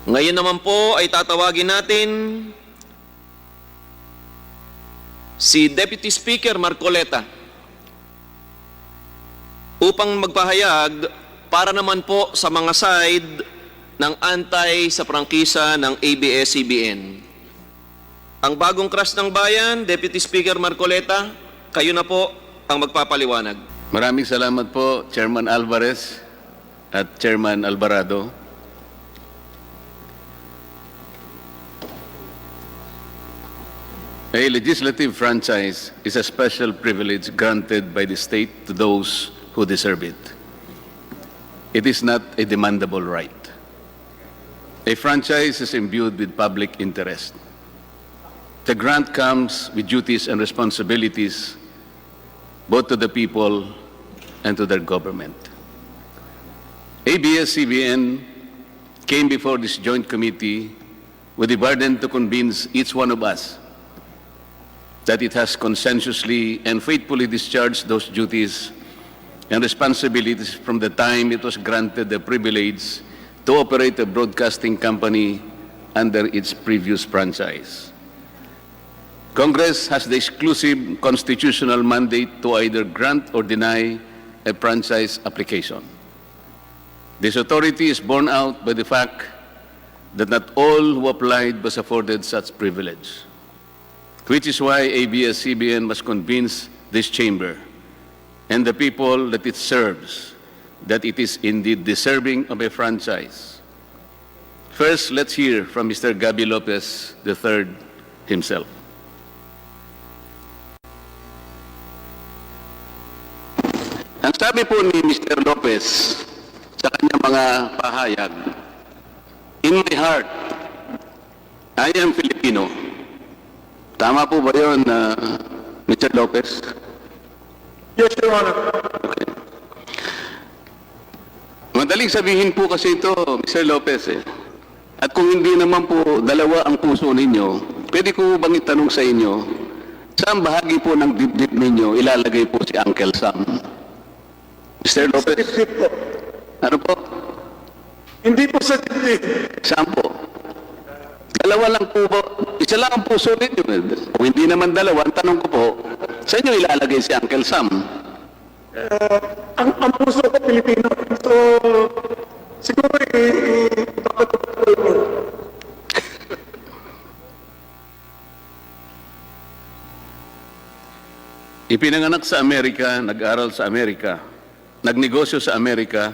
Ngayon naman po ay tatawagin natin si Deputy Speaker Marcoleta upang magpahayag para naman po sa mga side ng antay sa prangkisa ng ABS-CBN. Ang bagong crush ng bayan, Deputy Speaker Marcoleta, kayo na po ang magpapaliwanag. Maraming salamat po, Chairman Alvarez at Chairman Alvarado. A legislative franchise is a special privilege granted by the state to those who deserve it. It is not a demandable right. A franchise is imbued with public interest. The grant comes with duties and responsibilities both to the people and to their government. ABS-CBN came before this joint committee with the burden to convince each one of us that it has consensuously and faithfully discharged those duties and responsibilities from the time it was granted the privilege to operate a broadcasting company under its previous franchise. Congress has the exclusive constitutional mandate to either grant or deny a franchise application. This authority is borne out by the fact that not all who applied was afforded such privilege, which is why ABS-CBN must convince this chamber and the people that it serves that it is indeed deserving of a franchise. First, let's hear from Mr. Gaby Lopez III himself. Ang sabi po ni Mr. Lopez sa kanyang mga pahayag, "In my heart, I am Filipino." Tama po ba yun, Mr. Lopez? Yes, Your Honor. Okay. Madaling sabihin po kasi ito, Mr. Lopez. At kung hindi naman po dalawa ang puso ninyo, pwede ko bang itanong sa inyo, saan bahagi po ng dibdib ninyo ilalagay po si Uncle Sam? Mr. Lopez? Sa dibdib po. Ano po? Hindi po sa dibdib. Saan po? Dalawa lang po po. Isa lang ang puso ninyo. Kung hindi naman dalawa, ang tanong ko po, sa inyo ilalagay si Uncle Sam? Ang puso ko Pilipino. So, siguro ipapatupad ko lang. Ipinanganak sa Amerika, nag-aral sa Amerika, nagnegosyo sa Amerika,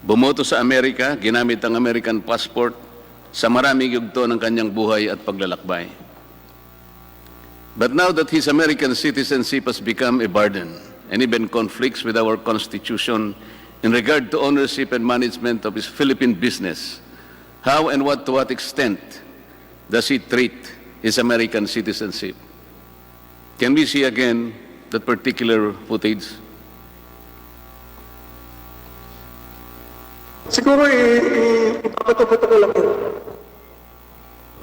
bumoto sa Amerika, ginamit ang American passport sa maraming yugto ng kanyang buhay at paglalakbay. But now that his American citizenship has become a burden and even conflicts with our Constitution in regard to ownership and management of his Philippine business, how and to what extent does he treat his American citizenship? Can we see again that particular footage? Siguro ipapatupad ko lang.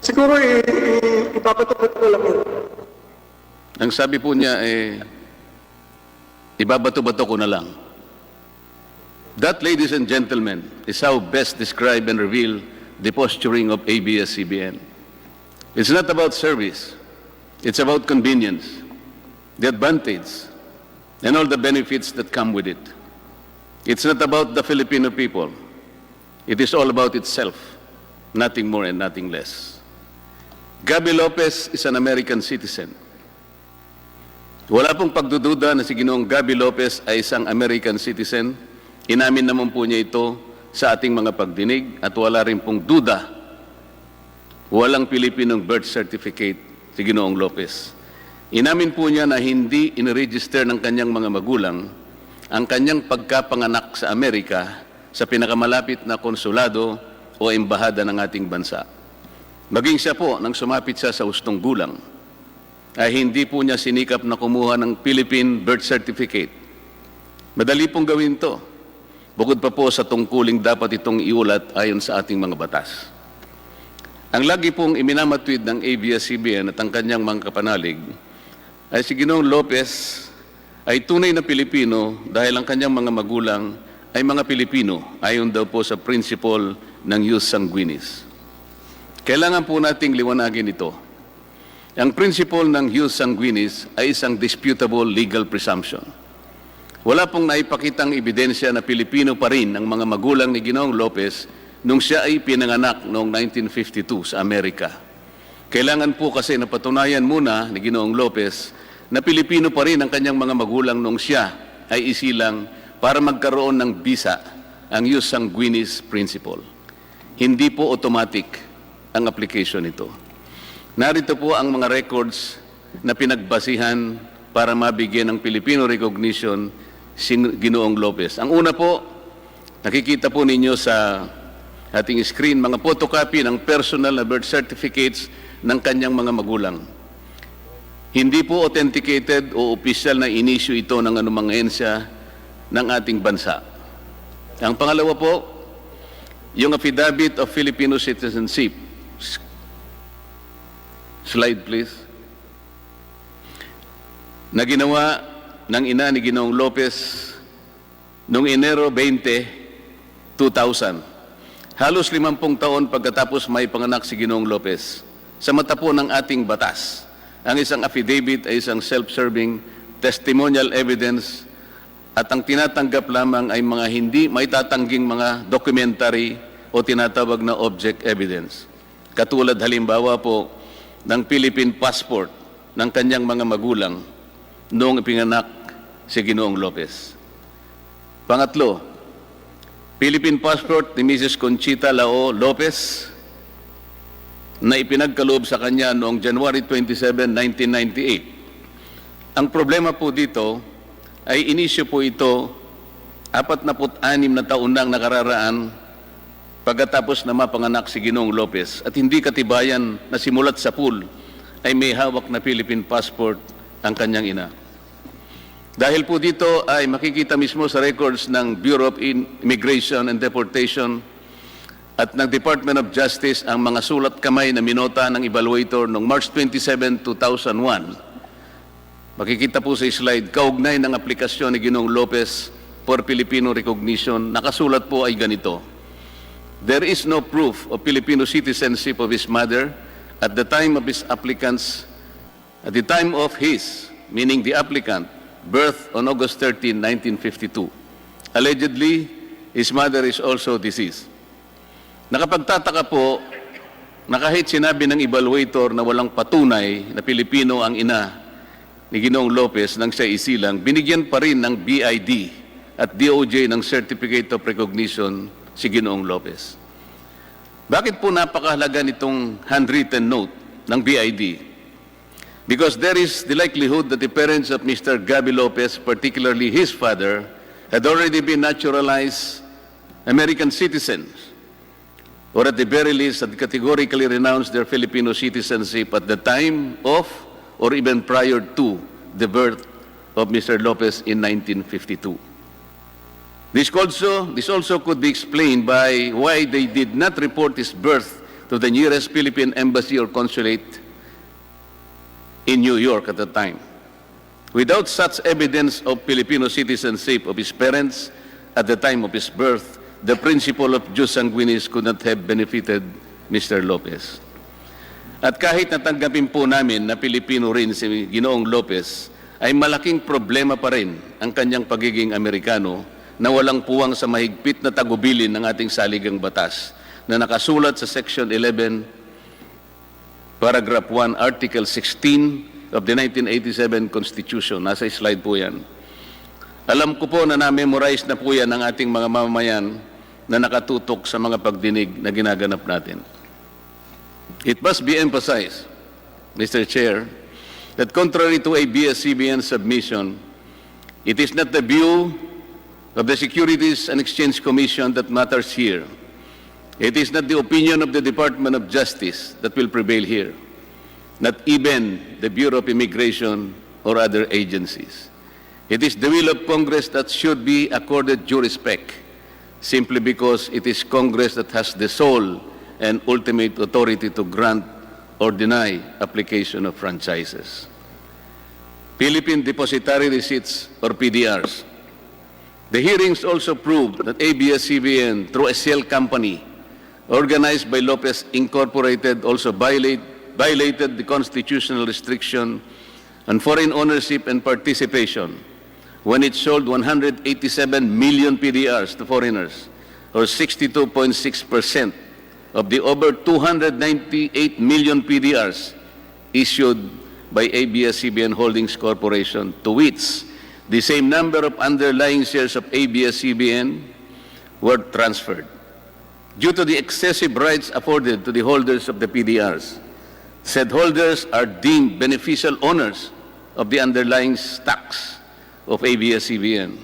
Siguro ipapatupad ko lang. Ang sabi po niya, ibabato-bato ko na lang. That, ladies and gentlemen, is how best describe and reveal the posturing of ABS-CBN. It's not about service. It's about convenience, the advantage, and all the benefits that come with it. It's not about the Filipino people. It is all about itself, nothing more and nothing less. Gaby Lopez is an American citizen. Wala pong pagdududa na si Ginoong Gaby Lopez ay isang American citizen. Inamin naman po niya ito sa ating mga pagdinig at wala rin pong duda. Walang Pilipinong birth certificate si Ginoong Lopez. Inamin po niya na hindi iniregister ng kanyang mga magulang ang kanyang pagkapanganak sa Amerika sa pinakamalapit na konsulado o embahada ng ating bansa. Maging siya po, nang sumapit siya sa hustong gulang, ay hindi po niya sinikap na kumuha ng Philippine birth certificate. Madali pong gawin to. Bukod pa po sa tungkuling dapat itong iulat ayon sa ating mga batas. Ang lagi pong iminamatwid ng ABS-CBN at ang kanyang mga kapanalig ay si Ginoong Lopez ay tunay na Pilipino dahil ang kanyang mga magulang ay mga Pilipino ayon daw po sa principle ng jus sanguinis. Kailangan po nating liwanagin ito. Ang principle ng jus sanguinis ay isang disputable legal presumption. Wala pong naipakitang ebidensya na Pilipino pa rin ang mga magulang ni Ginoong Lopez nung siya ay pinanganak noong 1952 sa Amerika. Kailangan po kasi napatunayan muna ni Ginoong Lopez na Pilipino pa rin ang kanyang mga magulang nung siya ay isilang para magkaroon ng bisa ang jus sanguinis principle. Hindi po automatic ang application nito. Narito po ang mga records na pinagbasihan para mabigyan ng Filipino recognition si Ginoong Lopez. Ang una po, nakikita po ninyo sa ating screen, mga photocopy ng personal na birth certificates ng kanyang mga magulang. Hindi po authenticated o official na in-issue ito ng anumang ahensya ng ating bansa. Ang pangalawa po, yung affidavit of Filipino citizenship. Slide please. Na ginawa ng ina ni Ginoong Lopez noong Enero 20, 2000. Halos 50 taon pagkatapos may panganak si Ginoong Lopez. Sa mata po ng ating batas, ang isang affidavit ay isang self-serving testimonial evidence at ang tinatanggap lamang ay mga hindi maitatangging mga documentary o tinatawag na object evidence. Katulad halimbawa po ng Philippine passport ng kanyang mga magulang noong ipinganak si Ginoong Lopez. Pangatlo, Philippine passport ni Mrs. Conchita Lao Lopez na ipinagkaloob sa kanya noong January 27, 1998. Ang problema po dito ay inisyu po ito 46 na taon nang nakararaan pagkatapos na mapanganak si Ginoong Lopez at hindi katibayan na simulat sa pool ay may hawak na Philippine passport ang kanyang ina. Dahil po dito ay makikita mismo sa records ng Bureau of Immigration and Deportation at ng Department of Justice ang mga sulat kamay na minota ng evaluator noong March 27, 2001. Makikita po sa slide, kaugnay ng aplikasyon ni Ginoong Lopez for Filipino recognition, nakasulat po ay ganito. There is no proof of Filipino citizenship of his mother at the time of his applicant's, at the time of his, meaning the applicant, birth on August 13, 1952. Allegedly, his mother is also deceased. Nakapagtataka po na kahit sinabi ng evaluator na walang patunay na Pilipino ang ina ni Ginoong Lopez nang siya isilang, binigyan pa rin ng BID at DOJ ng Certificate of Recognition si Ginoong Lopez. Bakit po napakahalaga nitong handwritten note ng BID? Because there is the likelihood that the parents of Mr. Gaby Lopez, particularly his father, had already been naturalized American citizens, or at the very least had categorically renounced their Filipino citizenship at the time of or even prior to the birth of Mr. Lopez in 1952. This also could be explained by why they did not report his birth to the nearest Philippine embassy or consulate in New York at the time. Without such evidence of Filipino citizenship of his parents at the time of his birth, the principle of jus sanguinis could not have benefited Mr. Lopez. At kahit natanggapin po namin na Pilipino rin si Ginoong Lopez, ay malaking problema pa rin ang kanyang pagiging Amerikano na walang puwang sa mahigpit na tagubilin ng ating saligang batas na nakasulat sa Section 11, Paragraph 1, Article 16 of the 1987 Constitution. Nasa slide po yan. Alam ko po na na-memorize na po yan ng ating mga mamamayan na nakatutok sa mga pagdinig na ginaganap natin. It must be emphasized, Mr. Chair, that contrary to ABS-CBN submission, it is not the view of the Securities and Exchange Commission that matters here. It is not the opinion of the Department of Justice that will prevail here, not even the Bureau of Immigration or other agencies. It is the will of Congress that should be accorded due respect, simply because it is Congress that has the sole and ultimate authority to grant or deny application of franchises. Philippine Depositary Receipts or PDRs. The hearings also proved that ABS-CBN, through a shell company, organized by Lopez Incorporated, also violated the constitutional restriction on foreign ownership and participation when it sold 187 million PDRs to foreigners, or 62.6% of the over 298 million PDRs issued by ABS-CBN Holdings Corporation, to which the same number of underlying shares of ABS-CBN were transferred. Due to the excessive rights afforded to the holders of the PDRs, said holders are deemed beneficial owners of the underlying stocks of ABS-CBN,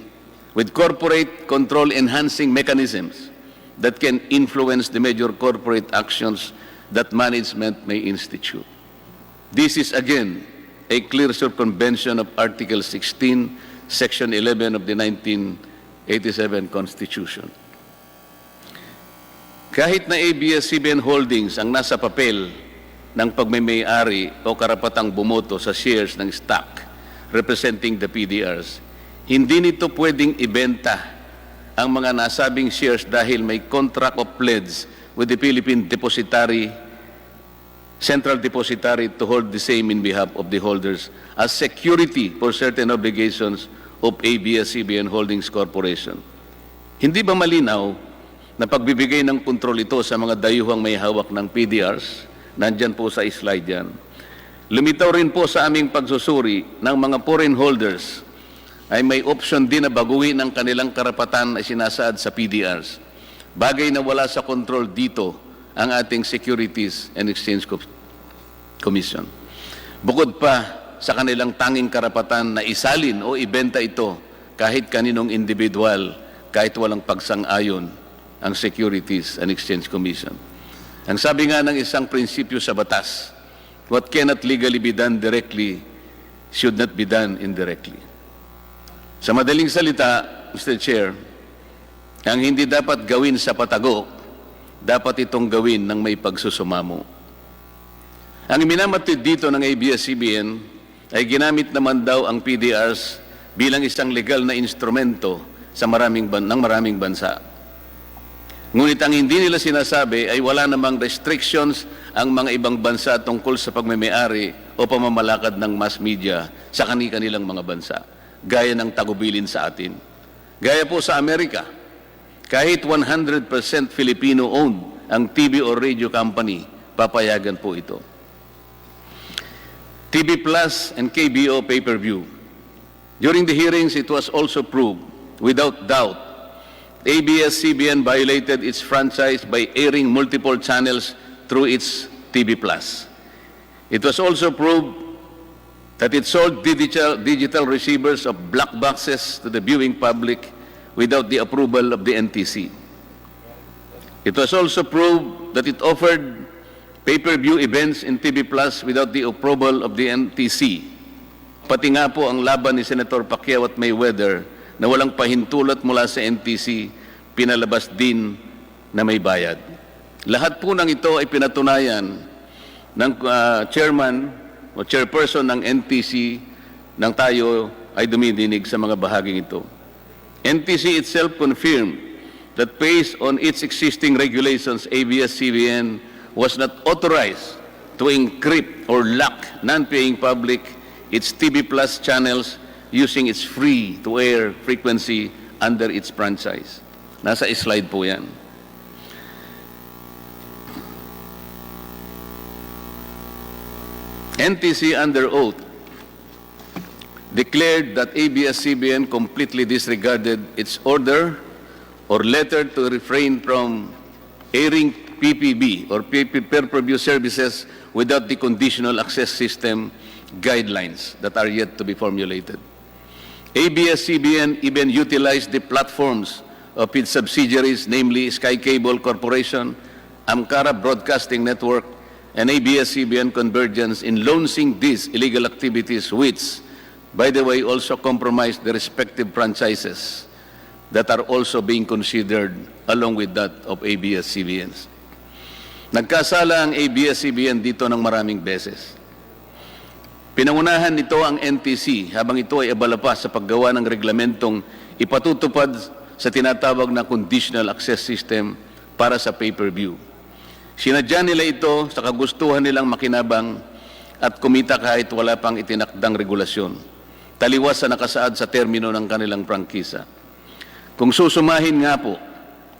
with corporate control enhancing mechanisms that can influence the major corporate actions that management may institute. This is again a clear circumvention of Article 16, Section 11 of the 1987 Constitution. Kahit na ABS-CBN Holdings ang nasa papel ng pagmamay-ari o karapatang bumoto sa shares ng stock representing the PDRs, hindi nito pwedeng ibenta ang mga nasabing shares dahil may contract of pledge with the Philippine Central Depository to hold the same in behalf of the holders as security for certain obligations of ABS-CBN Holdings Corporation. Hindi ba malinaw na pagbibigay ng kontrol ito sa mga dayuhang may hawak ng PDRs? Nandyan po sa slide yan. Lumitaw rin po sa aming pagsusuri ng mga foreign holders ay may option din na baguhin ang kanilang karapatan na sinasaad sa PDRs. Bagay na wala sa kontrol dito ang ating Securities and Exchange Commission. Bukod pa sa kanilang tanging karapatan na isalin o ibenta ito kahit kaninong individual, kahit walang pagsang-ayon ang Securities and Exchange Commission. Ang sabi nga ng isang prinsipyo sa batas, what cannot legally be done directly should not be done indirectly. Sa madaling salita, Mr. Chair, ang hindi dapat gawin sa patago, dapat itong gawin ng may pagsusumamo. Ang minamatid dito ng ABS-CBN ay ginamit naman daw ang PDRs bilang isang legal na instrumento sa maraming bansa. Ngunit ang hindi nila sinasabi ay wala namang restrictions ang mga ibang bansa tungkol sa pagmamay-ari o pamamalakad ng mass media sa kanilang mga bansa, gaya ng tagubilin sa atin. Gaya po sa Amerika, kahit 100% Filipino-owned ang TV or radio company, papayagan po ito. TV Plus and KBO pay-per-view. During the hearings, it was also proved, without doubt, ABS-CBN violated its franchise by airing multiple channels through its TV Plus. It was also proved that it sold digital receivers of black boxes to the viewing public without the approval of the NTC. It was also proved that it offered pay-per-view events in TV Plus without the approval of the NTC. Pati nga po ang laban ni Senator Pacquiao at Mayweather na walang pahintulot mula sa NTC, pinalabas din na may bayad. Lahat po ng ito ay pinatunayan ng chairman o chairperson ng NTC nang tayo ay dumidinig sa mga bahaging ito. NTC itself confirmed that based on its existing regulations, ABS-CBN was not authorized to encrypt or lock non-paying public its TV Plus channels using its free-to-air frequency under its franchise. Nasa slide po yan. NTC under oath declared that ABS-CBN completely disregarded its order or letter to refrain from airing PPB or pay-per-view services without the conditional access system guidelines that are yet to be formulated. ABS-CBN even utilized the platforms of its subsidiaries, namely Sky Cable Corporation, Amcara Broadcasting Network, and ABS-CBN Convergence in launching these illegal activities which, by the way, also compromised the respective franchises that are also being considered along with that of ABS-CBN's. Nagkasala ang ABS-CBN dito ng maraming beses. Pinangunahan nito ang NTC habang ito ay abala pa sa paggawa ng reglamentong ipatutupad sa tinatawag na conditional access system para sa pay-per-view. Sinadya nila ito sa kagustuhan nilang makinabang at kumita kahit wala pang itinakdang regulasyon, taliwas sa nakasaad sa termino ng kanilang prangkisa. Kung susumahin nga po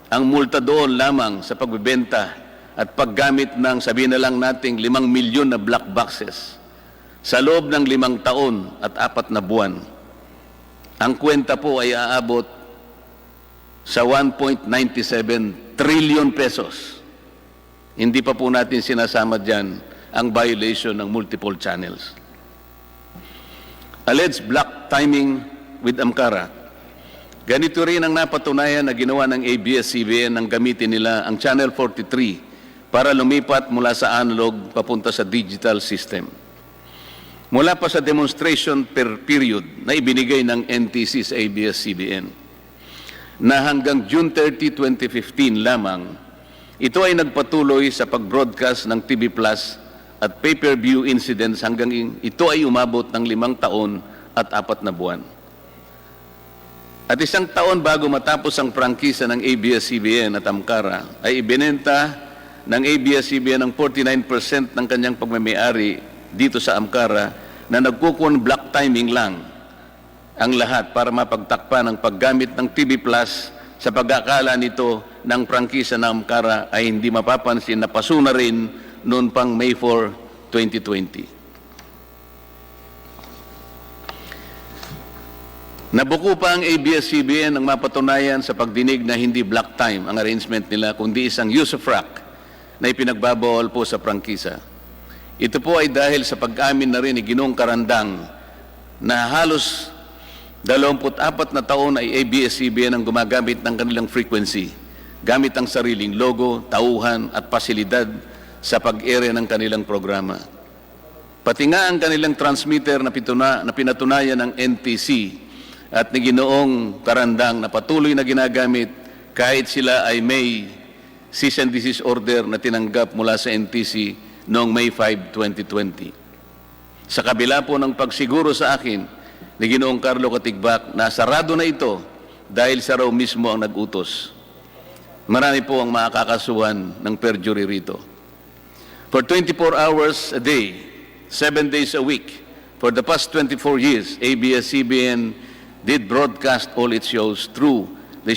ang multa doon lamang sa pagbebenta at paggamit ng, sabihin na lang nating 5 milyon na black boxes sa loob ng 5 taon at 4 na buwan, ang kwenta po ay aabot sa 1.97 trillion pesos. Hindi pa po natin sinasama dyan ang violation ng multiple channels. Alleged black timing with AMCARA. Ganito rin ang napatunayan na ginawa ng ABS-CBN nang gamitin nila ang Channel 43 para lumipat mula sa analog papunta sa digital system. Mula pa sa demonstration period na ibinigay ng NTC sa ABS-CBN na hanggang June 30, 2015 lamang, ito ay nagpatuloy sa pag-broadcast ng TV Plus at pay-per-view incidents hanggang ito ay umabot ng 5 taon at 4 na buwan. At 1 taon bago matapos ang prangkisa ng ABS-CBN at AMCARA, ay ibinenta ng ABS-CBN ang 49% ng kanyang pagmamayari dito sa AMCARA na nagkukun black timing lang ang lahat para mapagtakpan ang paggamit ng TV Plus sa pag-akala nito ng prangkisa ng AMCARA ay hindi mapapansin na paso na rin noon pang May 4, 2020. Nabuko pa ang ABS-CBN ng mapatunayan sa pagdinig na hindi black time ang arrangement nila, kundi isang use of frac na ipinagbabawal po sa prangkisa. Ito po ay dahil sa pag-amin na rin ni Ginoong Karandang na halos 24 na taon ay ABS-CBN ang gumagamit ng kanilang frequency, gamit ang sariling logo, tauhan at pasilidad sa pag-ere ng kanilang programa. Pati nga ang kanilang transmitter na pinatunayan ng NTC at ni Ginoong Karandang na patuloy na ginagamit kahit sila ay may cease and desist order na tinanggap mula sa NTC noong May 5, 2020. Sa kabila po ng pagsiguro sa akin ni Ginoong Carlo Katigbak na sarado na ito dahil siya raw mismo ang nag-utos. Marami po ang makakasuhan ng perjury rito. For 24 hours a day, 7 days a week, for the past 24 years, ABS-CBN did broadcast all its shows through the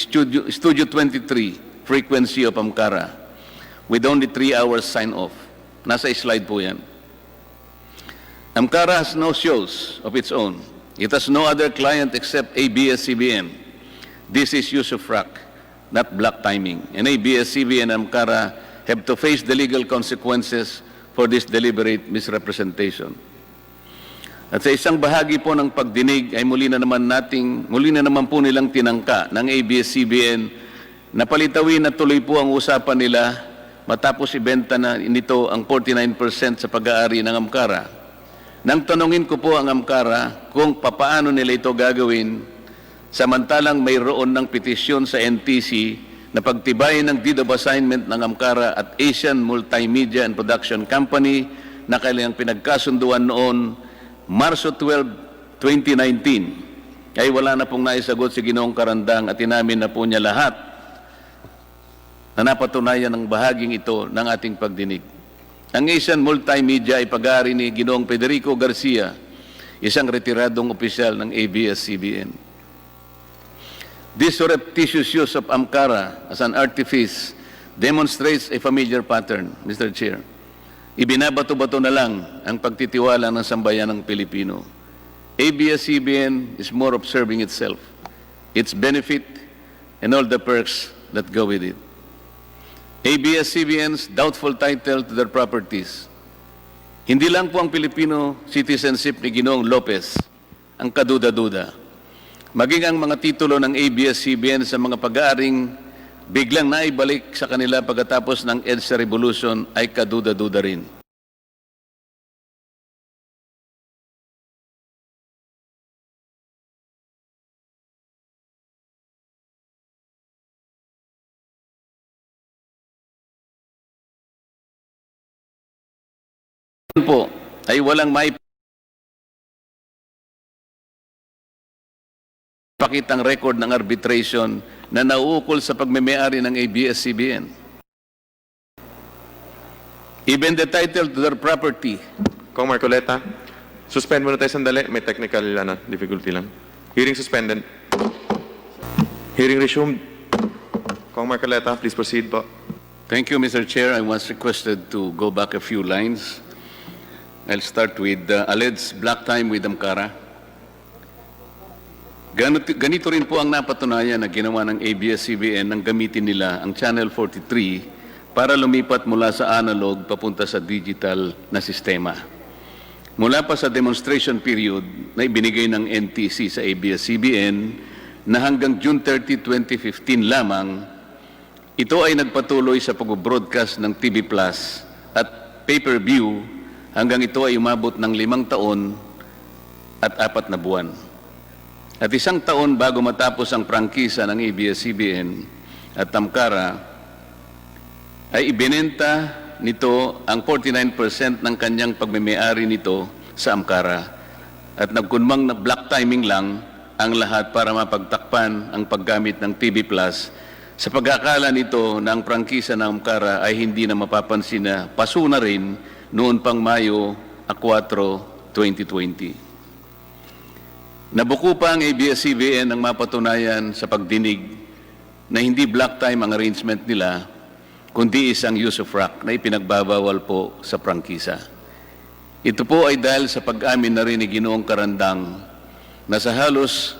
Studio 23 frequency of AMCARA with only 3 hours sign-off. Nasa slide po yan. AMCARA has no shows of its own. It has no other client except ABS-CBN. This is use of frac, not black timing. And ABS-CBN and AMCARA have to face the legal consequences for this deliberate misrepresentation. At sa isang bahagi po ng pagdinig ay muli na naman po nilang tinangka ng ABS-CBN na palitawin na tuloy po ang usapan nila matapos ibenta na nito ang 49% sa pag-aari ng AMCARA. Nang tanungin ko po ang AMCARA kung papaano nila ito gagawin, samantalang mayroon ng petisyon sa NTC na pagtibayin ng deed of assignment ng AMCARA at Asian Multimedia and Production Company na kailang pinagkasunduan noon Marso 12, 2019, ay wala na pong naisagot si Ginoong Karandang at inamin na po niya lahat na napatunayan ng bahaging ito ng ating pagdinig. Ang Asian Multimedia ay pag-aari ni Ginoong Federico Garcia, isang retiradong opisyal ng ABS-CBN. This surreptitious use of AMCARA as an artifice demonstrates a familiar pattern, Mr. Chair. Ibinabato-bato na lang ang pagtitiwala ng sambayan ng Pilipino. ABS-CBN is more observing itself, its benefit, and all the perks that go with it. ABS-CBN's doubtful title to their properties. Hindi lang po ang Filipino citizenship ni Ginoong Lopez ang kaduda-duda. Maging ang mga titulo ng ABS-CBN sa mga pag-aaring biglang naibalik sa kanila pagkatapos ng EDSA Revolution ay kaduda-duda rin. Po ay walang pakitang record ng arbitration na nauukol sa pagmemayari ng ABS-CBN. even the title to their property. Kong Marcoleta, suspend muna tayo sandali. May technical difficulty lang. Hearing suspended. Hearing resumed. Kong Marcoleta, please proceed po. Thank you, Mr. Chair. I was requested to go back a few lines. I'll start with alleged black time with Amcara. Ganito rin po ang napatunayan na ginawa ng ABS-CBN nang gamitin nila ang Channel 43 para lumipat mula sa analog papunta sa digital na sistema. Mula pa sa demonstration period na ibinigay ng NTC sa ABS-CBN na hanggang June 30, 2015 lamang, ito ay nagpatuloy sa pag-broadcast ng TV Plus at pay-per-view hanggang ito ay umabot ng 5 taon at 4 na buwan. At 1 taon bago matapos ang prangkisa ng ABS-CBN at Amcara, ay ibinenta nito ang 49% ng kanyang pagmamay-ari nito sa Amcara. At nagkunmang na black timing lang ang lahat para mapagtakpan ang paggamit ng TV Plus sa pag-akala nito na ang prangkisa ng Amcara ay hindi na mapapansin na paso na rin noon pang Mayo 4, 2020. Nabuko pa ang ABS-CBN ng mapatunayan sa pagdinig na hindi black time ang arrangement nila, kundi isang use of rock na ipinagbabawal po sa prangkisa. Ito po ay dahil sa pag-amin na rin ni Ginoong Karandang na sa halos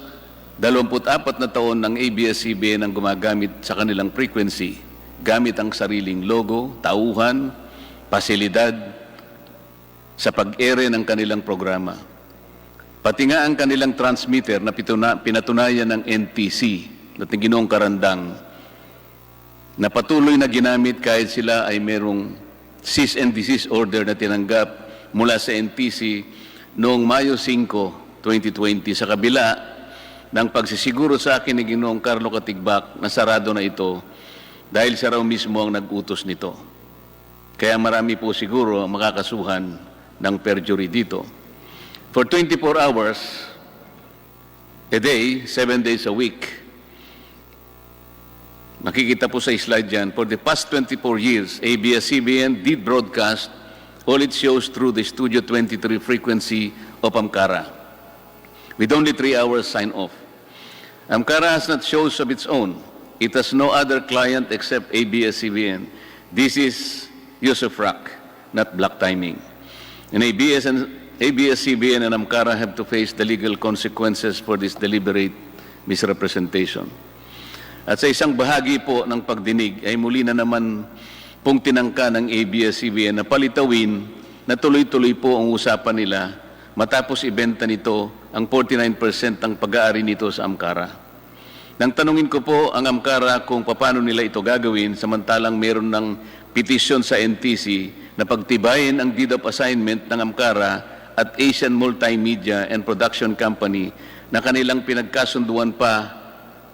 24 na taon ng ABS-CBN ang gumagamit sa kanilang frequency, gamit ang sariling logo, tauhan, pasilidad sa pag-ere ng kanilang programa. Pati nga ang kanilang transmitter na pinatunayan ng NTC at ng Ginoong Karandang na patuloy na ginamit kahit sila ay merong cease and desist order na tinanggap mula sa NTC noong Mayo 5, 2020 sa kabila ng pagsisiguro sa akin ni Ginoong Carlo Katigbak na sarado na ito dahil siya raw mismo ang nag-utos nito. Kaya marami po siguro ang makakasuhan ng perjury dito. For 24 hours a day, 7 days a week, makikita po sa slide yan, for the past 24 years, ABS-CBN did broadcast all its shows through the Studio 23 frequency of Amcara, with only 3 hours sign-off. Amcara has not shows of its own. It has no other client except ABS-CBN. This is use of rock, not black timing. And ABS-CBN and Amcara have to face the legal consequences for this deliberate misrepresentation. At sa isang bahagi po ng pagdinig ay muli na naman pong tinangka ng ABS-CBN na palitawin na tuloy-tuloy po ang usapan nila matapos ibenta nito ang 49% ng pag-aari nito sa Amcara. Nang tanungin ko po ang Amcara kung paano nila ito gagawin samantalang meron ng petisyon sa NTC na pagtibayin ang deed of assignment ng Amcara at Asian Multimedia and Production Company na kanilang pinagkasunduan pa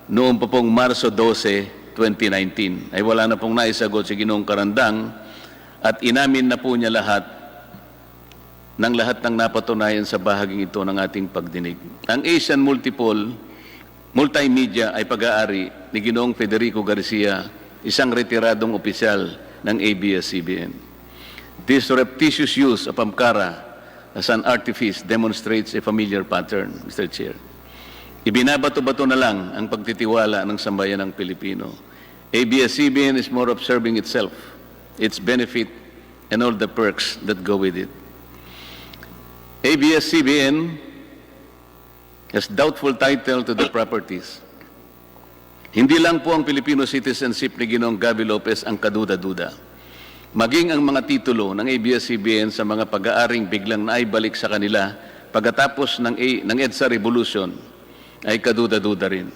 noong pa pong Marso 12, 2019. Ay wala na pong naisagot si Ginoong Karandang at inamin na po niya lahat ng napatunayan sa bahaging ito ng ating pagdinig. Ang Asian Multimedia ay pag-aari ni Ginoong Federico Garcia, isang retiradong opisyal ng ABS-CBN. This surreptitious use of Amcara as an artifice demonstrates a familiar pattern, Mr. Chair. Ibinabato-bato na lang ang pagtitiwala ng sambayan ng Pilipino. ABS-CBN is more of serving itself, its benefit, and all the perks that go with it. ABS-CBN has doubtful title to the properties. Hindi lang po ang Filipino citizenship ni Ginoong Gaby Lopez ang kaduda-duda. Maging ang mga titulo ng ABS-CBN sa mga pag-aaring biglang naibalik sa kanila pagkatapos ng EDSA Revolution ay kaduda-duda rin.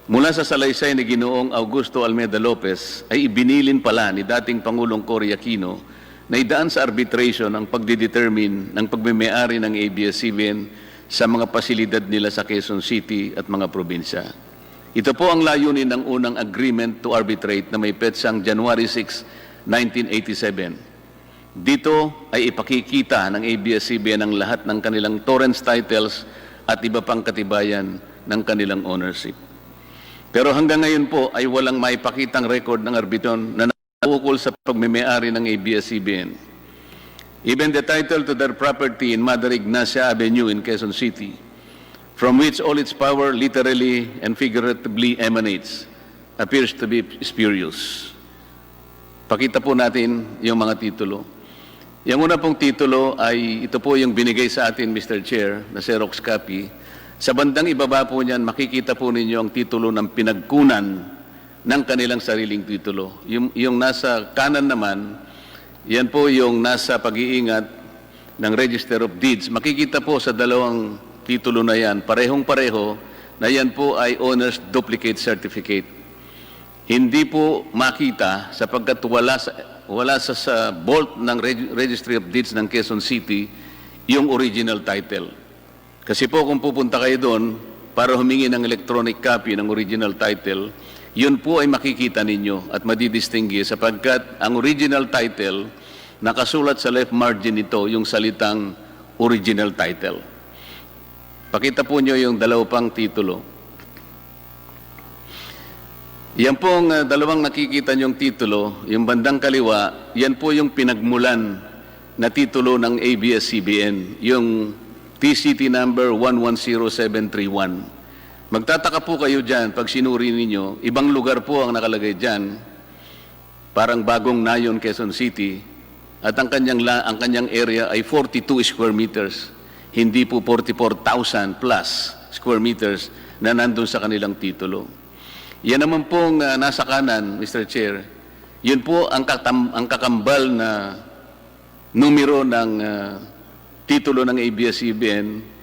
Mula sa salaysay ni Ginoong Augusto Almeida Lopez ay ibinilin pala ni dating Pangulong Cory Aquino na idaan sa arbitration ang pagdidetermine ng pagmamay-ari ng ABS-CBN sa mga pasilidad nila sa Quezon City at mga probinsya. Ito po ang layunin ng unang agreement to arbitrate na may petsang January 6, 1987. Dito ay ipakikita ng ABS-CBN ang lahat ng kanilang torrents titles at iba pang katibayan ng kanilang ownership. Pero hanggang ngayon po ay walang maipakitang record ng arbitron na ukol sa pagmemayari ng ABS-CBN. Even the title to their property in Mother Ignacia Avenue in Quezon City, from which all its power literally and figuratively emanates, appears to be spurious. Pakita po natin yung mga titulo. Yung una pong titulo ay ito po yung binigay sa atin, Mr. Chair, na Xerox copy. Sa bandang ibaba po niyan, makikita po ninyo ang titulo ng pinagkunan ng kanilang sariling titulo. Yung nasa kanan naman, yan po yung nasa pag-iingat ng Register of Deeds. Makikita po sa dalawang titulo na yan, parehong-pareho, na yan po ay owner's duplicate certificate. Hindi po makita sapagkat wala sa vault ng Registry of Deeds ng Quezon City yung original title. Kasi po kung pupunta kayo doon para humingi ng electronic copy ng original title, yun po ay makikita ninyo at madidistingue sapagkat ang original title, nakasulat sa left margin nito yung salitang original title. Pakita po nyo yung dalawang titulo. Yan pong dalawang nakikita nyong titulo, yung bandang kaliwa, yan po yung pinagmulan na titulo ng ABS-CBN, yung TCT number 110731. Magtataka po kayo dyan pag sinuri ninyo, ibang lugar po ang nakalagay dyan, parang Bagong Nayon, Quezon City, at ang kanyang area ay 42 square meters, hindi po 44,000 plus square meters na nandun sa kanilang titulo. Yan naman pong nasa kanan, Mr. Chair, yun po ang kakambal na numero ng titulo ng ABS-CBN.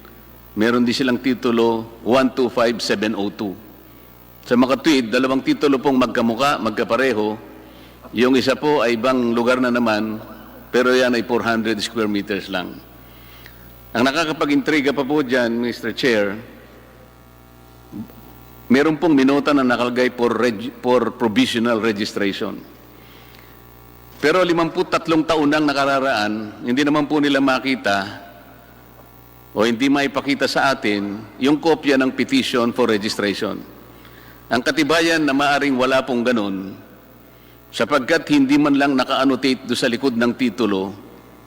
Meron din silang titulo 125702. Sa makatuwid, dalawang titulo pong magkamuka, magkapareho. Yung isa po ay ibang lugar na naman, pero yan ay 400 square meters lang. Ang nakakapag-intriga pa po dyan, Mr. Chair, meron pong minota na nakalagay for provisional registration. Pero 53 taon nang nakararaan, hindi naman po nila makita o hindi maipakita sa atin yung kopya ng petition for registration. Ang katibayan na maaring wala pong ganun, sapagkat hindi man lang naka-annotate do sa likod ng titulo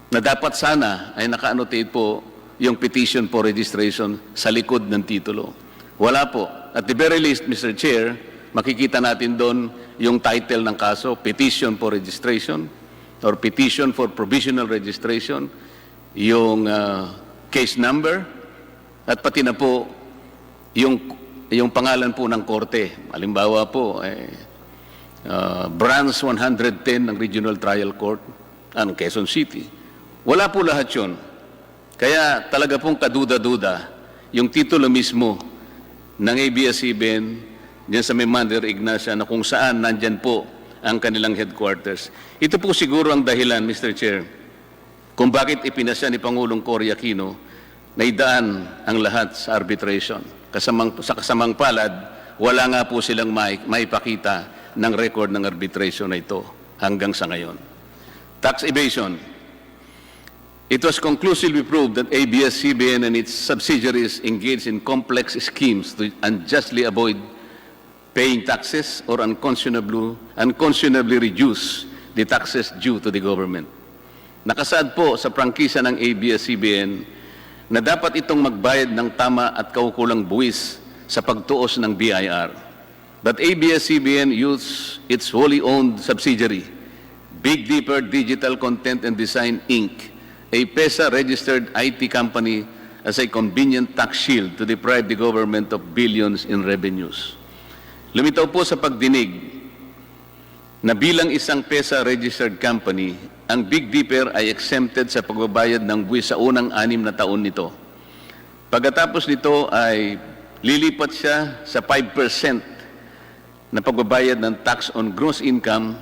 na dapat sana ay naka-annotate po yung petition for registration sa likod ng titulo. Wala po. At the very least, Mr. Chair, makikita natin doon yung title ng kaso, Petition for Registration or Petition for Provisional Registration, yung case number, at pati na po yung pangalan po ng korte. Halimbawa po, Branch 110 ng Regional Trial Court, Quezon City. Wala po lahat yun. Kaya talaga pong kaduda-duda yung titulo mismo ng ABS-CBN diyan sa Mother Ignacia na kung saan nandyan po ang kanilang headquarters. Ito po siguro ang dahilan, Mr. Chair, kung bakit ipinasya ni Pangulong Cory Aquino na idaan ang lahat sa arbitration. Sa kasamang palad, wala nga po silang maipakita ng record ng arbitration na ito hanggang sa ngayon. Tax evasion. It was conclusively proved that ABS-CBN and its subsidiaries engaged in complex schemes to unjustly avoid paying taxes or unconscionably reduce the taxes due to the government. Nakasaad po sa prangkisa ng ABS-CBN na dapat itong magbayad ng tama at kaukulang buwis sa pagtuos ng BIR. But ABS-CBN used its wholly owned subsidiary, Big Dipper Digital Content and Design Inc., a PESA-registered IT company, as a convenient tax shield to deprive the government of billions in revenues. Lumitaw po sa pagdinig na bilang isang PESA-registered company, ang Big Dipper ay exempted sa pagbabayad ng buwis sa unang 6 na taon nito. Pagkatapos nito ay lilipat siya sa 5% na pagbabayad ng tax on gross income,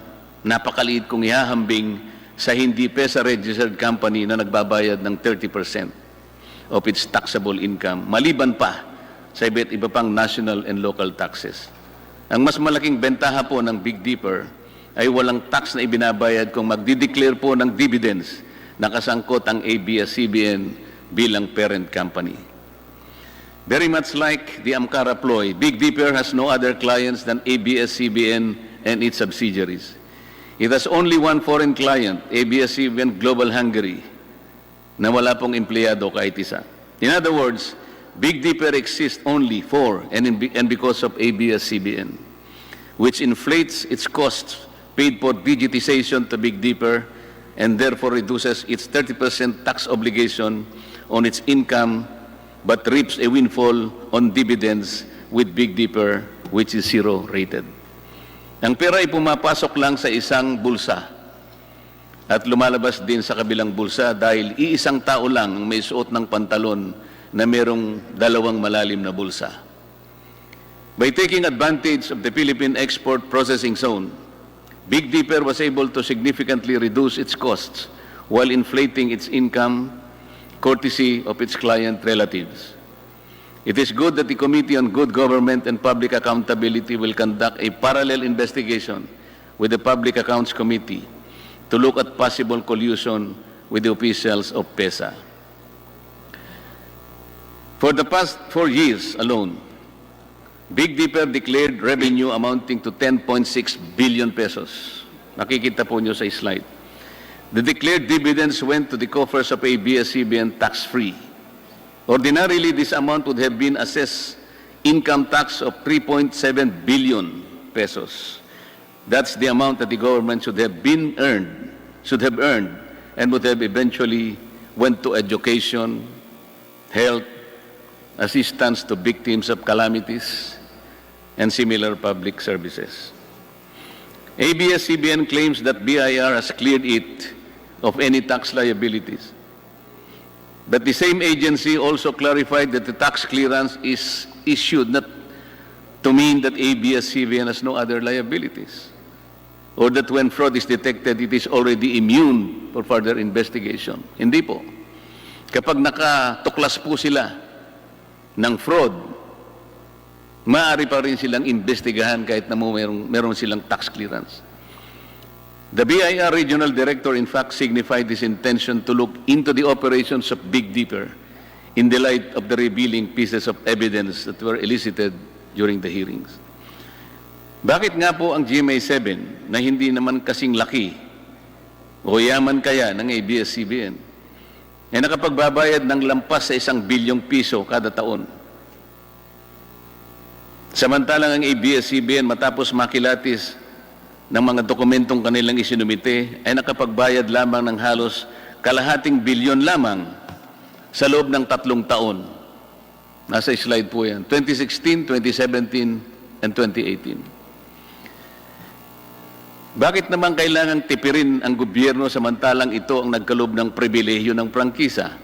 napakaliit kung ihahambing sa hindi PESA-registered company na nagbabayad ng 30% of its taxable income, maliban pa sa iba't iba pang national and local taxes. Ang mas malaking bentaha po ng Big Dipper ay walang tax na ibinabayad kung magdideclare po ng dividends na kasangkot ang ABS-CBN bilang parent company. Very much like the Amcara ploy, Big Dipper has no other clients than ABS-CBN and its subsidiaries. It has only one foreign client, ABS-CBN Global Hungary, na wala pong empleyado kahit isa. In other words, Big Dipper exists only for and because of ABS-CBN, which inflates its costs paid for digitization to Big Dipper and therefore reduces its 30% tax obligation on its income but reaps a windfall on dividends with Big Dipper, which is zero rated. Ang pera ay pumapasok lang sa isang bulsa at lumalabas din sa kabilang bulsa dahil iisang tao lang ang may suot ng pantalon na merong dalawang malalim na bulsa. By taking advantage of the Philippine Export Processing Zone, Big Dipper was able to significantly reduce its costs while inflating its income courtesy of its client relatives. It is good that the Committee on Good Government and Public Accountability will conduct a parallel investigation with the Public Accounts Committee to look at possible collusion with the officials of PESA. For the past 4 years alone, Big Dipper declared revenue amounting to 10.6 billion pesos. Nakikita po nyo sa slide. The declared dividends went to the coffers of ABS-CBN tax-free. Ordinarily, this amount would have been assessed income tax of 3.7 billion pesos. That's the amount that the government should have earned, and would have eventually went to education, health, assistance to victims of calamities, and similar public services. ABS-CBN claims that BIR has cleared it of any tax liabilities. But the same agency also clarified that the tax clearance is issued not to mean that ABS-CBN has no other liabilities, or that when fraud is detected, it is already immune for further investigation. Hindi po. Kapag nakatuklas po sila ng fraud, maaari pa rin silang investigahan kahit na meron silang tax clearance. The BIR Regional Director, in fact, signified his intention to look into the operations of Big Dipper in the light of the revealing pieces of evidence that were elicited during the hearings. Bakit nga po ang GMA7 na hindi naman kasing laki o yaman kaya ng ABS-CBN ay nakapagbabayad ng lampas sa 1 bilyong piso kada taon? Samantalang ang ABS-CBN matapos makilatis ng mga dokumentong kanilang isinumite ay nakapagbayad lamang ng halos kalahating bilyon lamang sa loob ng 3 taon. Nasa slide po yan. 2016, 2017, and 2018. Bakit naman kailangang tipirin ang gobyerno samantalang ito ang nagkaloob ng pribilehyo ng prangkisa?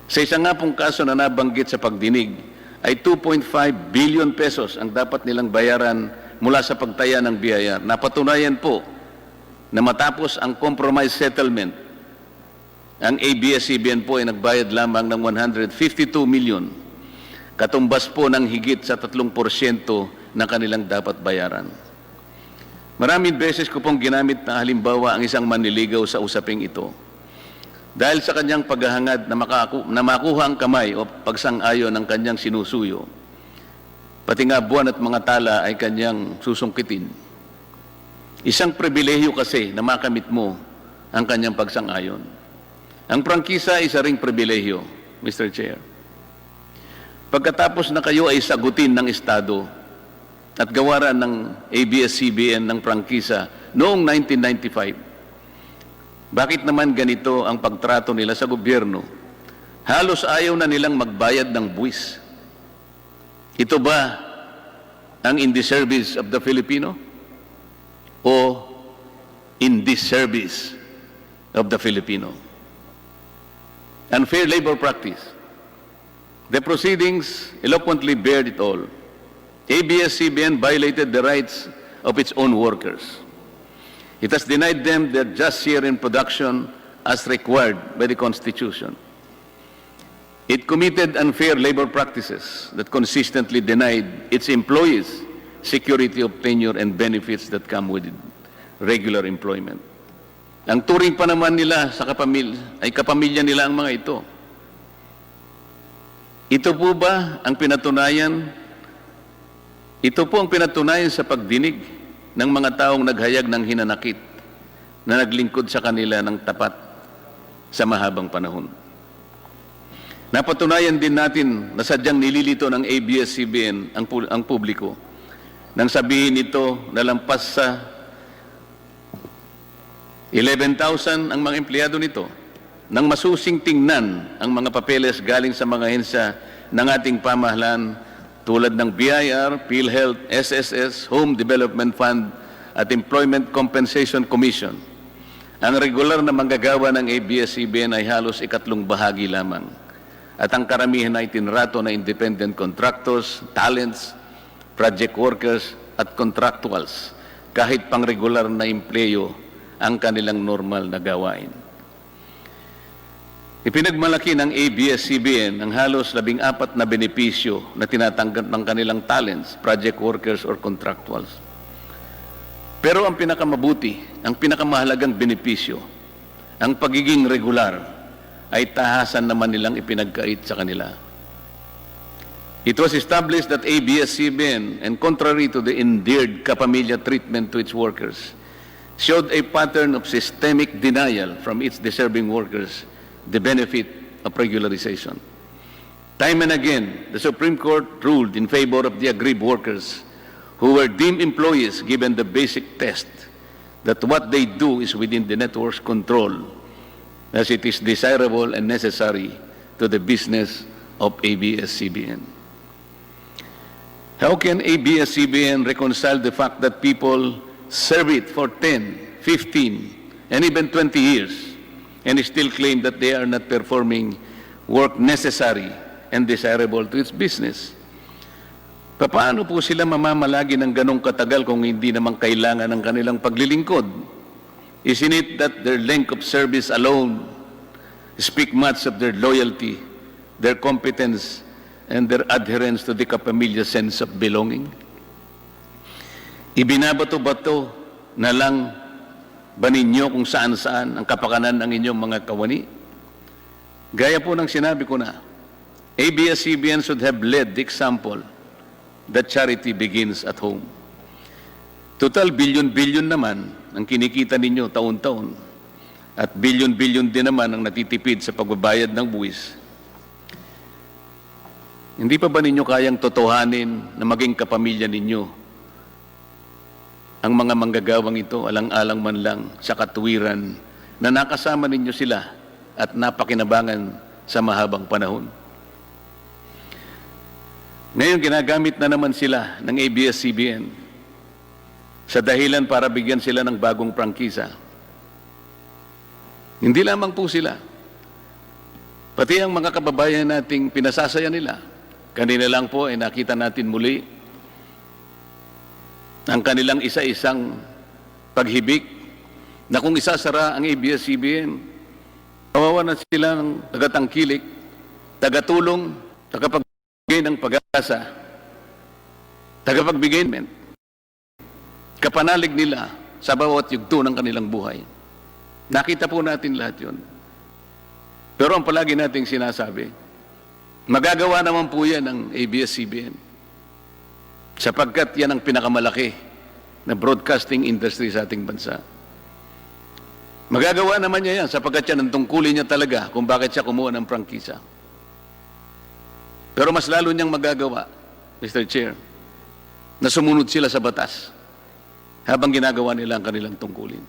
Sa isa nga pong kaso na nabanggit sa pagdinig, ay 2.5 billion pesos ang dapat nilang bayaran mula sa pagtaya ng BIR. Napatunayan po na matapos ang compromise settlement, ang ABS-CBN po ay nagbayad lamang ng 152 million, katumbas po ng higit sa 3% na kanilang dapat bayaran. Maraming beses ko pong ginamit na halimbawa ang isang manliligaw sa usaping ito. Dahil sa kanyang paghahangad na makuha ang kamay o pagsang-ayon ng kanyang sinusuyo, pati nga buwan at mga tala ay kanyang susungkitin. Isang pribilehyo kasi na makamit mo ang kanyang pagsang-ayon. Ang prangkisa ay isa ring pribilehyo, Mr. Chair. Pagkatapos na kayo ay sagutin ng Estado at gawaran ng ABS-CBN ng prangkisa noong 1995, bakit naman ganito ang pagtrato nila sa gobyerno? Halos ayaw na nilang magbayad ng buwis. Ito ba ang in the service of the Filipino o in this service of the Filipino? Unfair labor practice. The proceedings eloquently bared it all. ABS-CBN violated the rights of its own workers. It has denied them their just share in production as required by the Constitution. It committed unfair labor practices that consistently denied its employees security of tenure and benefits that come with regular employment. Ang turing pa naman nila sa kapamilya nila ang mga ito. Ito po ba ang pinatunayan? Ito po ang pinatunayan sa pagdinig ng mga taong naghayag ng hinanakit na naglingkod sa kanila ng tapat sa mahabang panahon. Napatunayan din natin na sadyang nililito ng ABS-CBN ang publiko nang sabihin nito na lampas sa 11,000 ang mga empleyado nito nang masusing tingnan ang mga papeles galing sa mga ahensya ng ating pamahalaan tulad ng BIR, PhilHealth, SSS, Home Development Fund at Employment Compensation Commission. Ang regular na manggagawa ng ABS-CBN ay halos ikatlong bahagi lamang. At ang karamihan ay tinrato na independent contractors, talents, project workers at contractuals kahit pang regular na empleyo ang kanilang normal na gawain. Ipinagmalaki ng ABS-CBN ang halos 14 na benepisyo na tinatanggap ng kanilang talents, project workers or contractuals. Pero ang pinakamabuti, ang pinakamahalagang benepisyo, ang pagiging regular ay tahasan naman nilang ipinagkait sa kanila. It was established that ABS-CBN, and contrary to the endeared kapamilya treatment to its workers, showed a pattern of systemic denial from its deserving workers the benefit of regularization. Time and again, the Supreme Court ruled in favor of the aggrieved workers who were deemed employees given the basic test that what they do is within the network's control, as it is desirable and necessary to the business of ABS-CBN. How can ABS-CBN reconcile the fact that people serve it for 10, 15, and even 20 years and still claim that they are not performing work necessary and desirable to its business? Paano po sila mamamalagi ng ganong katagal kung hindi naman kailangan ng kanilang paglilingkod? Isn't it that their length of service alone speak much of their loyalty, their competence, and their adherence to the kapamilya sense of belonging? Ibinabato-bato na lang ba ninyo kung saan-saan ang kapakanan ng inyong mga kawani? Gaya po ng sinabi ko na, ABS-CBN should have led the example that charity begins at home. Total bilyon-bilyon naman ang kinikita ninyo taon-taon at bilyon-bilyon din naman ang natitipid sa pagbabayad ng buwis. Hindi pa ba ninyo kayang totohanin na maging kapamilya ninyo ang mga manggagawang ito alang-alang man lang sa katuwiran na nakasama ninyo sila at napakinabangan sa mahabang panahon? Ngayon, ginagamit na naman sila ng ABS-CBN sa dahilan para bigyan sila ng bagong prangkisa. Hindi lamang po sila, pati ang mga kababayan nating pinasasaya nila. Kanina lang po ay nakita natin muli ang kanilang isa-isang paghibik na kung isasara ang ABS-CBN, kawawa na sila ng tagatangkilik, tagatulong, tagapagbigay ng pag-asa, tagapagbigay ng kapanalig nila sa bawat yugto ng kanilang buhay. Nakita po natin lahat yun. Pero ang palagi nating sinasabi, magagawa naman po yan ng ABS-CBN sapagkat yan ang pinakamalaki na broadcasting industry sa ating bansa. Magagawa naman niya yan sapagkat yan ang tungkulin niya talaga kung bakit siya kumuha ng prangkisa. Pero mas lalo niyang magagawa, Mr. Chair, na sumunod sila sa batas habang ginagawa nila ang kanilang tungkulin.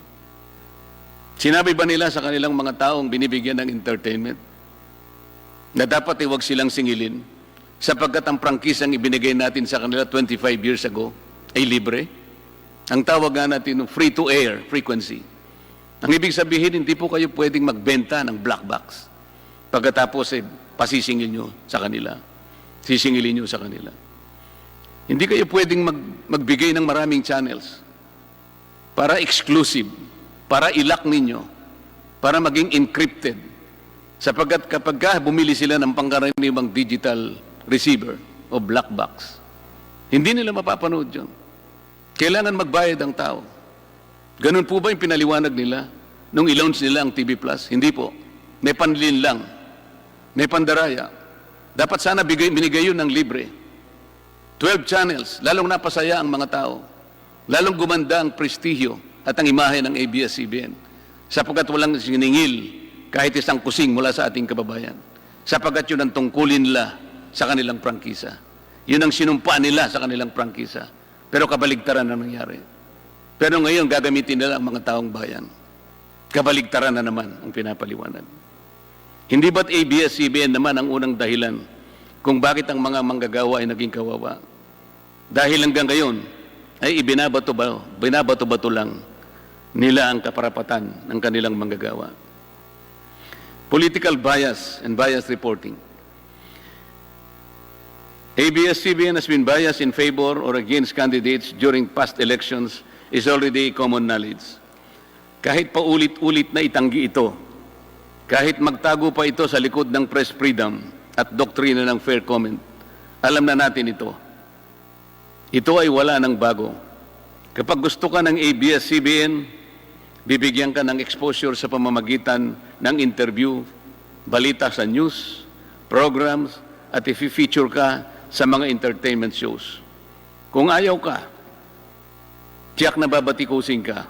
Sinabi ba nila sa kanilang mga taong binibigyan ng entertainment na dapat huwag silang singilin sapagkat ang prangkisang ibinigay natin sa kanila 25 years ago ay libre? Ang tawag nga natin free-to-air frequency. Ang ibig sabihin, hindi po kayo pwedeng magbenta ng black box pagkatapos pasisingil nyo sa kanila. Sisingilin nyo sa kanila. Hindi kayo pwedeng magbigay ng maraming channels para exclusive, para ilak ninyo, para maging encrypted. Sapagkat kapag bumili sila ng pangkaraniwang digital receiver o black box, hindi nila mapapanood yun. Kailangan magbayad ang tao. Ganun po ba yung pinaliwanag nila nung i-launch nila ang TV Plus? Hindi po. May panlin lang. May pandaraya. Dapat sana binigay yun ng libre. 12 channels, lalong napasaya ang mga tao. lalong gumanda ang prestihyo at ang imahe ng ABS-CBN sapagkat walang siningil kahit isang kusing mula sa ating kababayan. Sapagkat yun ang tungkulin nila sa kanilang prangkisa. Yun ang sinumpa nila sa kanilang prangkisa. Pero kabaligtaran ang nangyari. Pero ngayon gagamitin nila ang mga taong bayan. Kabaligtaran na naman ang pinapaliwanag. Hindi ba't ABS-CBN naman ang unang dahilan kung bakit ang mga manggagawa ay naging kawawa? Dahil hanggang ngayon ay binabato-bato lang nila ang kaparapatan ng kanilang manggagawa. Political bias and bias reporting. ABS-CBN has been biased in favor or against candidates during past elections is already common knowledge. Kahit pa ulit-ulit na itanggi ito, kahit magtago pa ito sa likod ng press freedom at doktrina ng fair comment, alam na natin ito. Ito ay wala ng bago. Kapag gusto ka ng ABS-CBN, bibigyan ka ng exposure sa pamamagitan ng interview, balita sa news, programs, at i-feature ka sa mga entertainment shows. Kung ayaw ka, tiyak na babatikusin ka,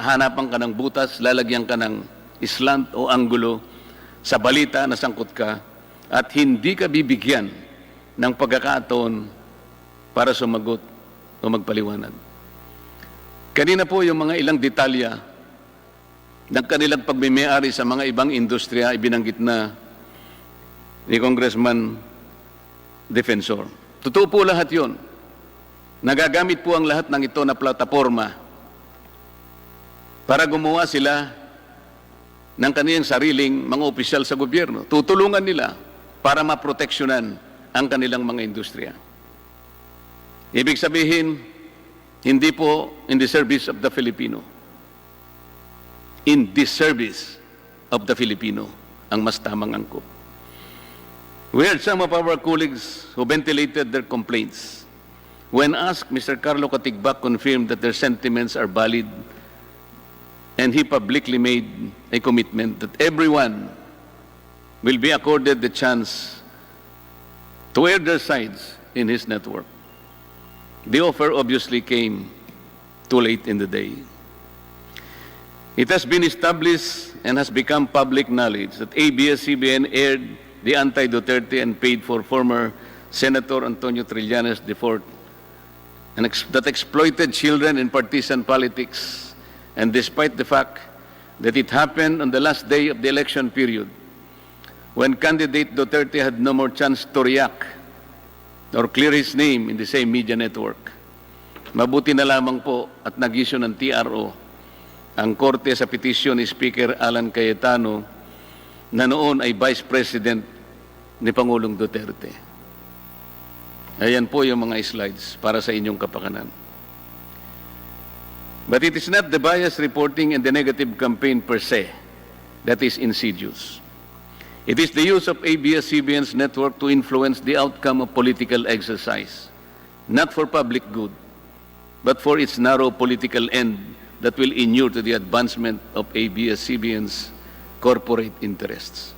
hanapan ka ng butas, lalagyan ka ng slant o anggulo sa balita na sangkot ka, at hindi ka bibigyan ng pagkakataon para sumagot o magpaliwanag. Kanina po yung mga ilang detalya ng kanilang pagmimayari sa mga ibang industriya, ibinanggit na ni Congressman Defensor. Totoo po lahat yon. Nagagamit po ang lahat ng ito na plataforma para gumawa sila ng kanilang sariling mga opisyal sa gobyerno. Tutulungan nila para maproteksyonan ang kanilang mga industriya. Ibig sabihin, hindi po in the service of the Filipino. In the service of the Filipino ang mas tamang angkop. We heard some of our colleagues who ventilated their complaints. When asked, Mr. Carlo Katigbak confirmed that their sentiments are valid, and he publicly made a commitment that everyone will be accorded the chance to air their sides in his network. The offer obviously came too late in the day. It has been established and has become public knowledge that ABS-CBN aired the anti-Duterte and paid for former Senator Antonio Trillanes IV and that exploited children in partisan politics. And despite the fact that it happened on the last day of the election period, when candidate Duterte had no more chance to react or clear his name in the same media network, mabuti na lamang po at nag-issue ng TRO ang korte sa petisyon ni Speaker Alan Cayetano na noon ay Vice President ni Pangulong Duterte. Ayan po yung mga slides para sa inyong kapakanan. But it is not the bias reporting and the negative campaign per se that is insidious. It is the use of ABS-CBN's network to influence the outcome of political exercise, not for public good, but for its narrow political end that will inure to the advancement of ABS-CBN's corporate interests.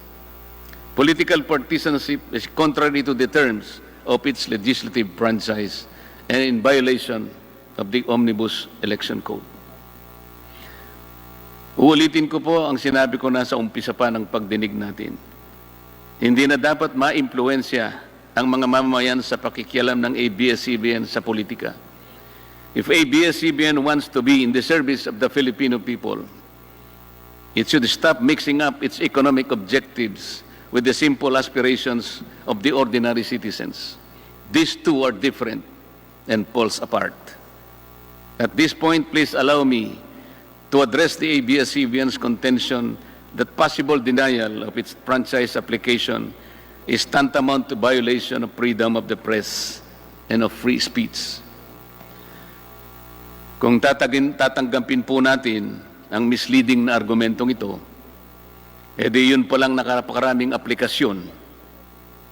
Political partisanship is contrary to the terms of its legislative franchise and in violation of the Omnibus Election Code. Uulitin ko po ang sinabi ko na sa umpisa pa ng pagdinig natin. Hindi na dapat maimpluwensya ang mga mamamayan sa pakikialam ng ABS-CBN sa politika. If ABS-CBN wants to be in the service of the Filipino people, it should stop mixing up its economic objectives with the simple aspirations of the ordinary citizens. These two are different and poles apart. At this point, please allow me to address the ABS-CBN's contention that possible denial of its franchise application is tantamount to violation of freedom of the press and of free speech. Kung tatanggapin po natin ang misleading na argumentong ito, edi yun palang nakapakaraming aplikasyon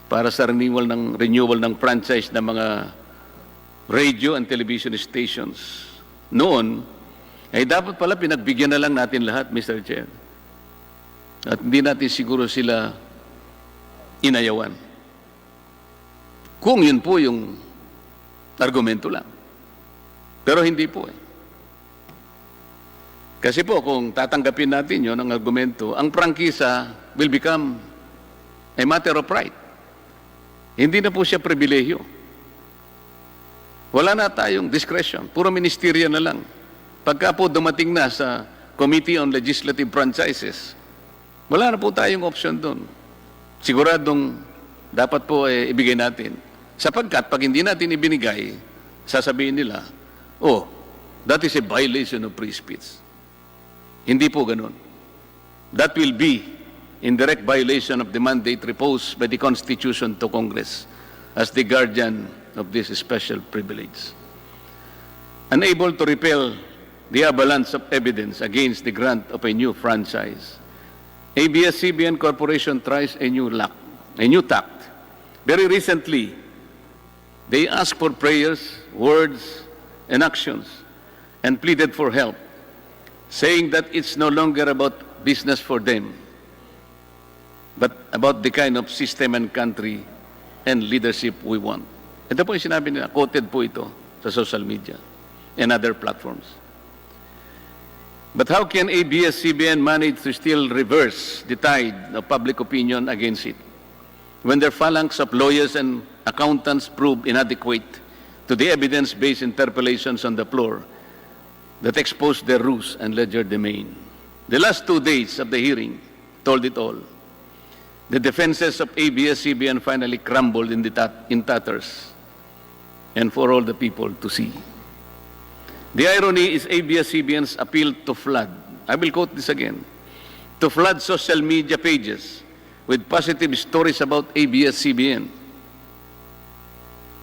para sa renewal ng franchise ng mga radio and television stations. Noon, ay dapat pala pinagbigyan na lang natin lahat, Mr. Chair. At hindi natin siguro sila inayawan. Kung yun po yung argumento lang. Pero hindi po eh. Kasi po, kung tatanggapin natin yun, ang argumento, ang prangkisa will become a matter of right. Hindi na po siya pribilehyo. Wala na tayong discretion. Puro ministerya na lang. Pagka po dumating na sa Committee on Legislative Franchises, wala na po tayong option doon. Siguradong dapat po ibigay natin. Sapagkat pag hindi natin ibinigay, sasabihin nila, oh, that is a violation of free speech. Hindi po ganun. That will be in direct violation of the mandate reposed by the Constitution to Congress as the guardian of this special privilege. Unable to repel the avalanche of evidence against the grant of a new franchise, ABS-CBN Corporation tries a new tact. Very recently, they asked for prayers, words, and actions, and pleaded for help, saying that it's no longer about business for them, but about the kind of system and country and leadership we want. Ito po yung sinabi nila, quoted po ito sa social media and other platforms. But how can ABS-CBN manage to still reverse the tide of public opinion against it when their phalanx of lawyers and accountants prove inadequate to the evidence-based interpellations on the floor that exposed their ruse and legerdemain? The last 2 days of the hearing told it all. The defenses of ABS-CBN finally crumbled in tatters, and for all the people to see. The irony is ABS-CBN's appeal to flood, I will quote this again, to flood social media pages with positive stories about ABS-CBN.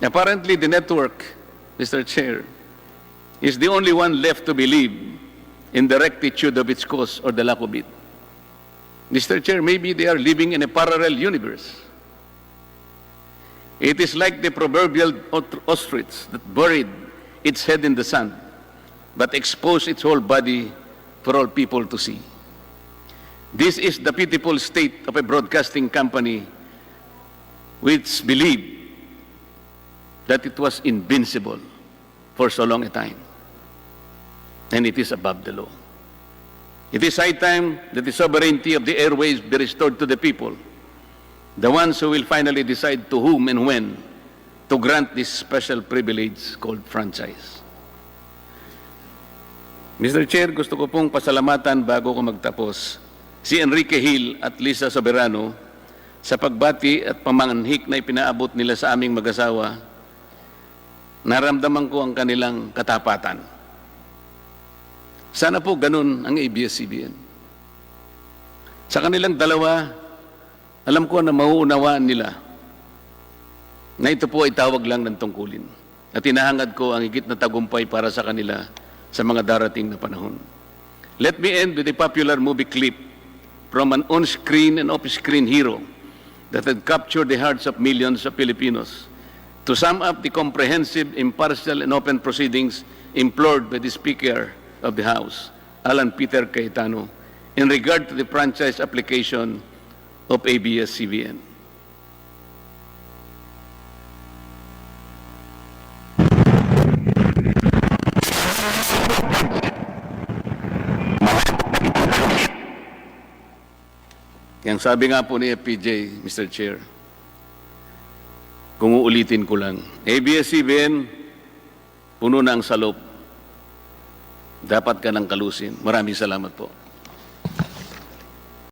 Apparently, the network, Mr. Chair, is the only one left to believe in the rectitude of its cause or the lack of it. Mr. Chair, maybe they are living in a parallel universe. It is like the proverbial ostrich that buried its head in the sand, but exposed its whole body for all people to see. This is the pitiful state of a broadcasting company which believed that it was invincible for so long a time, and it is above the law. It is high time that the sovereignty of the airways be restored to the people, the ones who will finally decide to whom and when to grant this special privilege called franchise. Mr. Chair, gusto ko pong pasalamatan bago ko magtapos si Enrique Hill at Lisa Soberano sa pagbati at pamanhik na ipinaabot nila sa aming mag-asawa. Naramdaman ko ang kanilang katapatan. Sana po ganun ang ABS-CBN. Sa kanilang dalawa, alam ko na mauunawaan nila na ito po ay tawag lang ng tungkulin. At hinahangad ko ang higit na tagumpay para sa kanila sa mga darating na panahon. Let me end with a popular movie clip from an on-screen and off-screen hero that had captured the hearts of millions of Filipinos to sum up the comprehensive, impartial, and open proceedings implored by the Speaker of the House, Alan Peter Cayetano, in regard to the franchise application of ABS-CBN. Yang sabi nga po ni FPJ, Mr. Chair, kung uulitin ko lang, ABS-CBN, puno na ang salop. Dapat ka ng kalusin. Maraming salamat po.